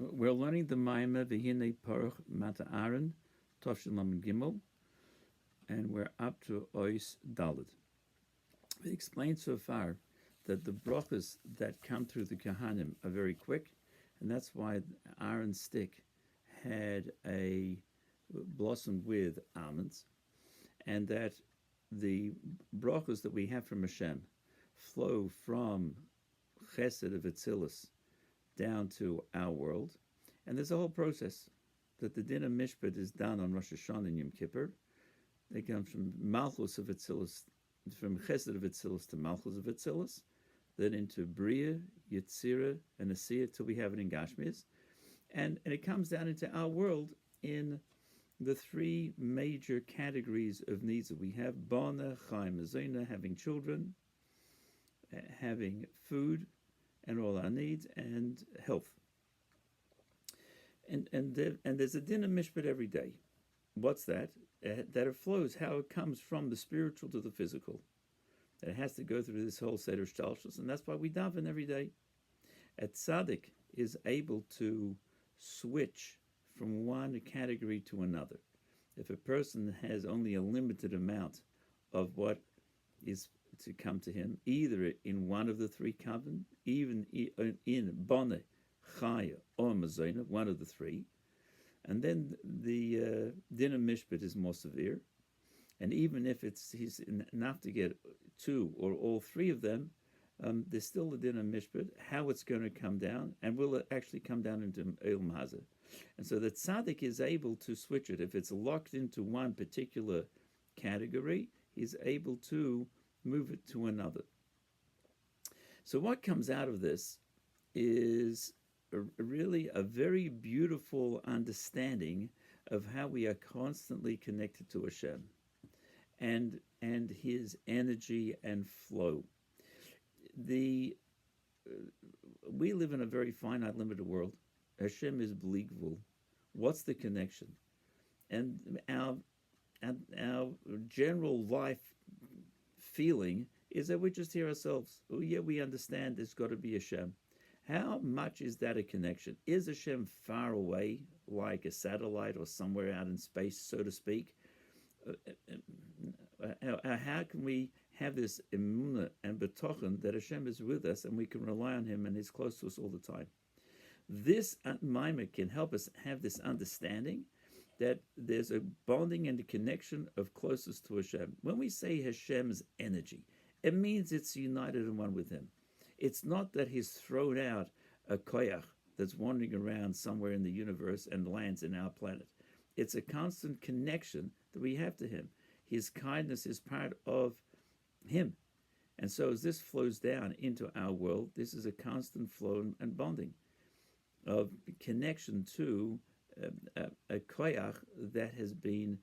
We're learning the Maimah V'hinei Porach Mateh Aharon Tovshin Lamed Gimel, and we're up to Ois Daled. We explained so far that the brachas that come through the Kohanim are very quick, and that's why Aaron's stick had a blossom with almonds, and that the brachas that we have from Hashem flow from Chesed of Atzilus down to our world, and there's a whole process that the din of Mishpat is done on Rosh Hashanah and Yom Kippur. They come from Malchus of Atzilus, from Chesed of Atzilus to Malchus of Atzilus, then into Bria, Yetzirah, and Asiyah till we have it in Gashmias, and it comes down into our world in the three major categories of needs that we have: Bana, Chaim, Mazona, having children, having food, and all our needs, and health. And there's a din of mishpat every day. What's that? That it flows, how it comes from the spiritual to the physical. It has to go through this whole seder shtalshus, and that's why we daven every day. A tzaddik is able to switch from one category to another. If a person has only a limited amount of what is to come to him, either in one of the three covenants, even in Boneh, Chaya, or Mazona, one of the three, and then the din of mishpat is more severe, and even if he's enough to get two or all three of them, there's still a din of mishpat, how it's going to come down, and will it actually come down into Ilm Hazeh. And so the tzaddik is able to switch it. If it's locked into one particular category, he's able to move it to another. So what comes out of this is really a very beautiful understanding of how we are constantly connected to Hashem and His energy and flow. We live in a very finite, limited world. Hashem is believable. What's the connection? And our general life feeling is that we're just here ourselves. Oh yeah, we understand there's got to be Hashem. How much is that a connection? Is Hashem far away, like a satellite or somewhere out in space, so to speak? How can we have this emunah and betochen that Hashem is with us and we can rely on Him and He's close to us all the time? This Maimah can help us have this understanding that there's a bonding and a connection of closest to Hashem. When we say Hashem's energy, it means it's united in one with Him. It's not that He's thrown out a koyach that's wandering around somewhere in the universe and lands in our planet. It's a constant connection that we have to Him. His kindness is part of Him. And so as this flows down into our world, this is a constant flow and bonding of connection to a koyach that has been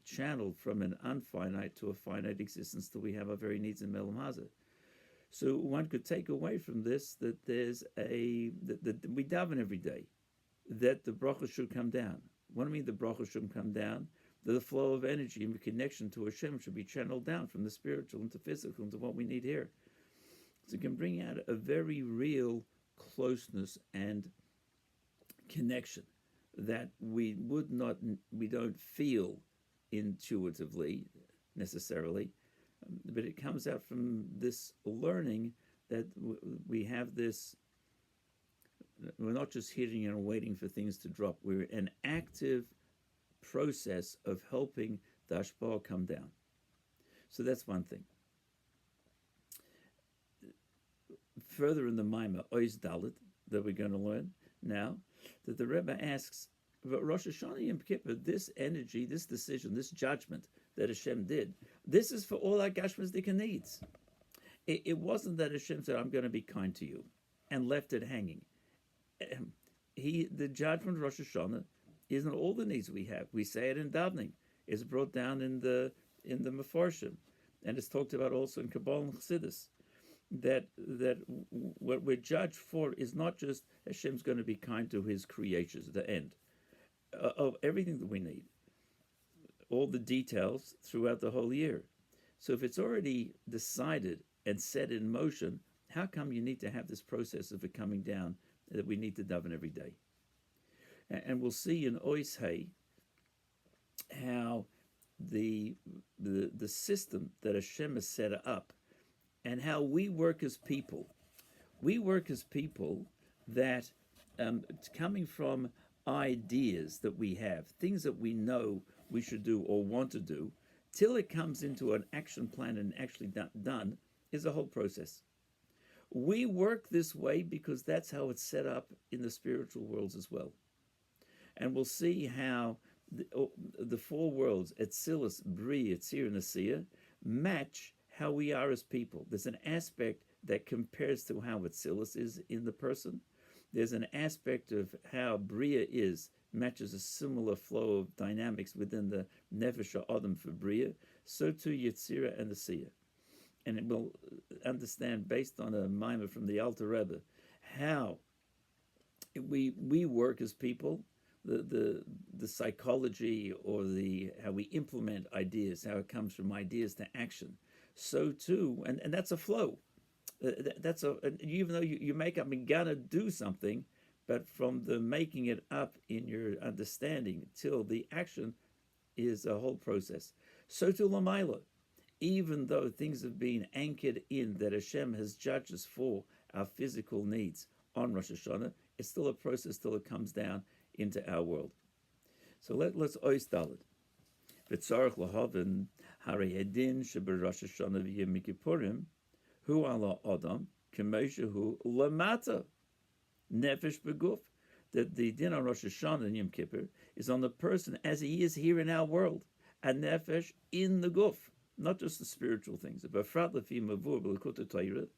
channeled from an unfinite to a finite existence that we have our very needs in Melam Hazeh. So one could take away from this that there's that we daven every day, that the bracha should come down. What do I mean the bracha should come down? That the flow of energy and the connection to Hashem should be channeled down from the spiritual into physical into what we need here. So it can bring out a very real closeness and connection that we don't feel intuitively necessarily, but it comes out from this learning that we have this. We're not just hitting and waiting for things to drop. We're an active process of helping the hashpah come down. So that's one thing. Further in the Maimah, Ois Dalet, that we're going to learn now, that the Rebbe asks, Rosh Hashanah Yom Kippur, this energy, this decision, this judgment that Hashem did, this is for all our Gashmizdika needs. It wasn't that Hashem said, I'm going to be kind to you, and left it hanging. The judgment of Rosh Hashanah isn't all the needs we have. We say it in davening. It's brought down in the Mefarshim, and it's talked about also in Kabbalah and Chassidus. That what we're judged for is not just Hashem's going to be kind to His creatures, the end of everything that we need, all the details throughout the whole year. So if it's already decided and set in motion, how come you need to have this process of it coming down that we need to daven every day. And we'll see in Ois Hay how the system that Hashem has set up and how we work as people. We work as people that coming from ideas that we have, things that we know we should do or want to do, till it comes into an action plan and actually done, is a whole process. We work this way because that's how it's set up in the spiritual worlds as well. And we'll see how the four worlds, Atzilus, Bri, Yetzir, and Asiya, match how we are as people. There's an aspect that compares to how Atzilus is in the person. There's an aspect of how Bria is, matches a similar flow of dynamics within the Nefesh Adam for Bria, so too Yetzirah and Asiya. And it will understand, based on a mimer from the Alter Rebbe, how we work as people, the psychology or how we implement ideas, how it comes from ideas to action. So too, and that's a flow. Even though you make up and gonna do something, but from the making it up in your understanding till the action is a whole process. So too Lamaila, even though things have been anchored in that Hashem has judged us for our physical needs on Rosh Hashanah, it's still a process till it comes down into our world. So let's ois daled. V'tzarech lahavin harei hedin sheber Rosh Hashanah v'yom Kippurim hu ala adam k'moshe hu lamata nefesh beguf. That the din on Rosh Hashanah and Yom Kippur is on the person as he is here in our world, and nefesh in the guf, not just the spiritual things. But frat lefi mavur b'lekut Torah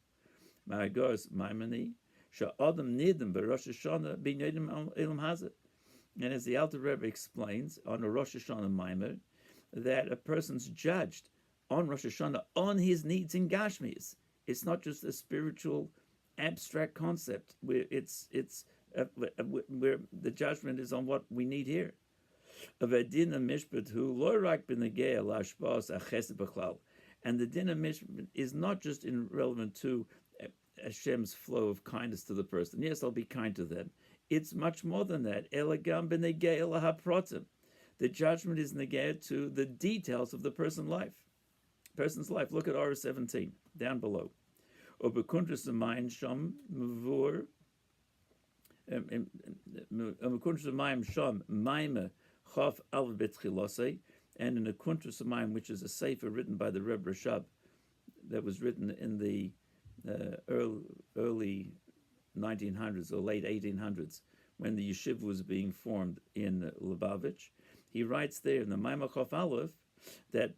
ma'agos maimoni sha'adam nidim b'Rosh Hashanah b'nedim elam hazeh. And as the Alter Rebbe explains on a Rosh Hashanah Maimer, that a person's judged on Rosh Hashanah on his needs in Gashmis. It's not just a spiritual, abstract concept where where the judgment is on what we need here. And the din of mishpat is not just relevant to Hashem's flow of kindness to the person. Yes, I'll be kind to them. It's much more than that. The judgment is negate to the details of the person's life. Look at R17 down below. And in a Kuntrus Mayim, which is a sefer written by the Rebbe Rashab, that was written in the early 1900s or late 1800s, when the yeshiva was being formed in Lubavitch, he writes there in the Maimah Chof Aleph that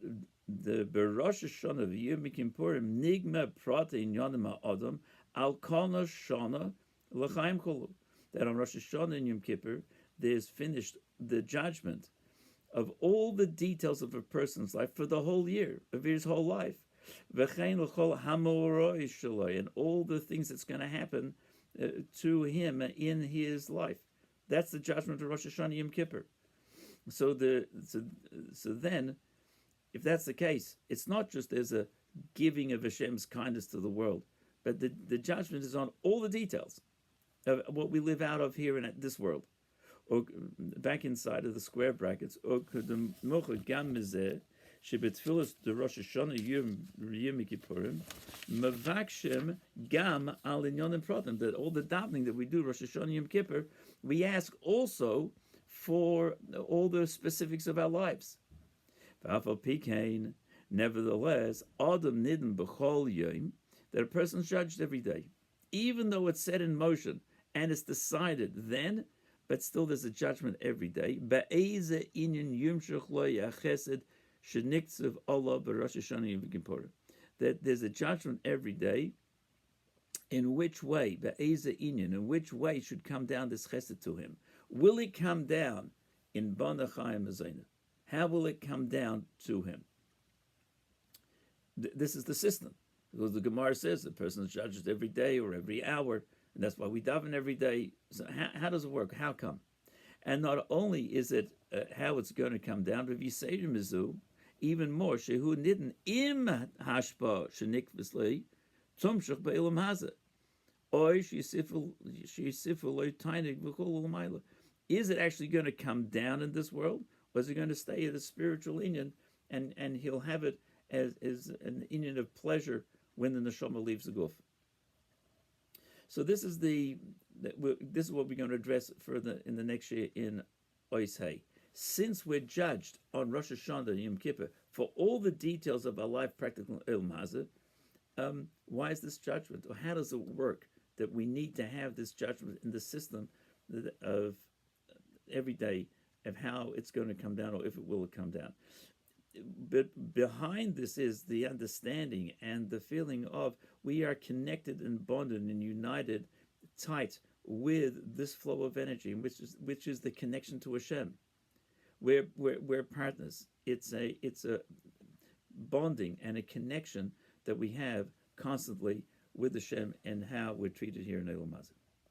the Berosh Hashanah v'Yom Kippurim nigma prata inyanim ha'adam al kana shana l'chaim cholu. That on Rosh Hashanah and Yom Kippur, there's finished the judgment of all the details of a person's life for the whole year, of his whole life. V'chein l'chol hamoroi shaloi, and all the things that's going to happen to him in his life. That's the judgment of Rosh Hashanah Yom Kippur. So then, if that's the case, it's not just there's a giving of Hashem's kindness to the world, but the judgment is on all the details of what we live out of here in this world. Or back inside of the square brackets, or Shebetfilas the Rosh Hashanah Yom Kippurim Mavakshim Gam Al Inyanim Pratim, that all the davening that we do Rosh Hashanah Yom Kippur, we ask also for all the specifics of our lives. Nevertheless, Adam Nidin B'chol Yom, that a person's judged every day, even though it's set in motion and it's decided then, but still there's a judgment every day. Ba'eze Inyan Yumshach Lo Yachesed. That there's a judgment every day. In which way, in which way should come down this chesed to him? Will it come down in Banachayim Azayna? How will it come down to him? This is the system. Because the Gemara says the person is judged every day or every hour, and that's why we daven every day. So how does it work? How come? And not only is it how it's going to come down, but if you say to Mizu, even more, shehu nidin im hashpa shenikvislei tumshach be'ilam hazeh. Oy sheyisifu lo tainig v'chol u'mayla. Is it actually going to come down in this world, or is it going to stay in the spiritual union, and he'll have it as an union of pleasure when the neshama leaves the guf? So this is this is what we're going to address further in the next year in Ois Hay. Since we're judged on Rosh Hashanah and Yom Kippur for all the details of our life practical Ilm Hazeh, why is this judgment, or how does it work that we need to have this judgment in the system of every day of how it's going to come down, or if it will come down? But behind this is the understanding and the feeling of we are connected and bonded and united tight with this flow of energy, which is the connection to Hashem. We're partners. It's a bonding and a connection that we have constantly with Hashem and how we're treated here in Elam Hazeh.